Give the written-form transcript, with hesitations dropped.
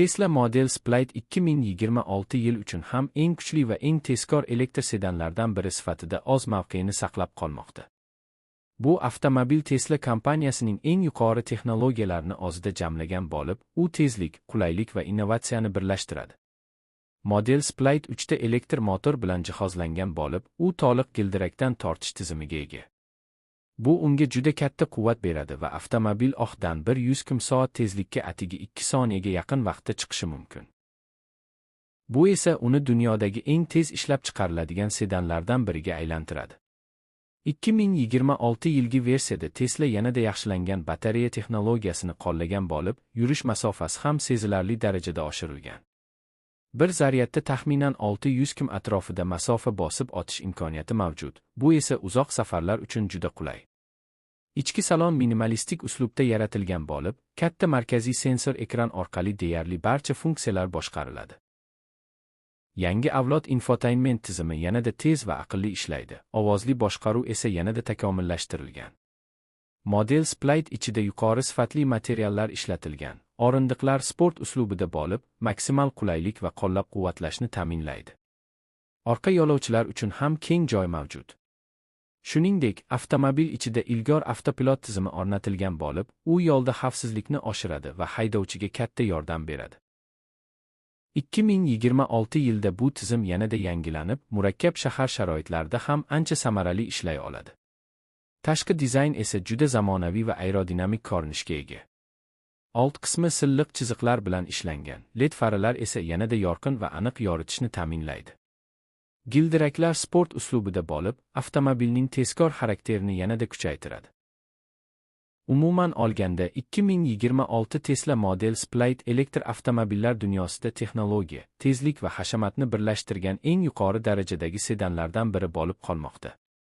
Tesla Model Plaid 2026 yil uchun ham eng kuchli va eng tezkor elektr sedanlardan biri sifatida o'z mavqeini saqlab qolmoqda. Bu avtomobil Tesla kompaniyasining eng yuqori texnologiyalarini o'zida jamlagan bo'lib, u tezlik, qulaylik va innovatsiyani birlashtiradi. Model Plaid 3 ta elektr motor bilan jihozlangan bo'lib, u to'liq g'ildirakdan tortish tizimiga ega. Bu unga juda katta quvvat beradi va avtomobil oqdan 100 km/s tezlikka atigi 2 soniyaga yaqin vaqtda chiqishi mumkin. Bu esa uni dunyodagi eng tez ishlab chiqariladigan sedanlardan biriga aylantiradi. 2026 yilgi versiyada Tesla yanada yaxshilangan batareya texnologiyasini qo'llagan bo'lib, yurish masofasi ham sezilarli darajada oshirilgan. Bir zaryadda taxminan 600 km atrofida masofa bosib o'tish imkoniyati mavjud. Bu esa uzoq safarlar uchun juda qulay. Ichki salon minimalistik uslubda yaratilgan bo'lib, katta markaziy sensor ekran orqali deyarli barcha funksiyalar boshqariladi. Yangi avlod infotainment tizimi yanada tez va aqlli ishlaydi, ovozli boshqaruv esa yanada takomillashtirilgan. Model Plaid ichida yuqori sifatli materiallar ishlatilgan, o'rindiqlar sport uslubida bo'lib, maksimal qulaylik va qo'llab-quvvatlashni ta'minlaydi. Orqa yo'lovchilar uchun ham keng joy mavjud. Shuningdek, avtomobil ichida ilg'or avtopilot tizimi o'rnatilgan bo'lib, u yo'lda xavfsizlikni oshiradi va haydovchiga katta yordam beradi. 2026 yilda bu tizim yanada yangilanib, murakkab shahar sharoitlarida ham ancha samarali ishlay oladi. Tashqi dizayn esa juda zamonaviy va aerodinamik ko'rinishga ega. Old qismi silliq chiziqlar bilan ishlangan, LED faralar esa yanada yorqin va aniq yoritishni ta'minlaydi. G'ildiraklar sport uslubida bo'lib, avtomobilning tezkor xarakterini yanada kuchaytiradi. Umuman olganda, 2026 Tesla Model Plaid elektr avtomobillar dunyosida texnologiya, tezlik va hashamatni birlashtirgan eng yuqori darajadagi sedanlardan biri bo'lib qolmoqda.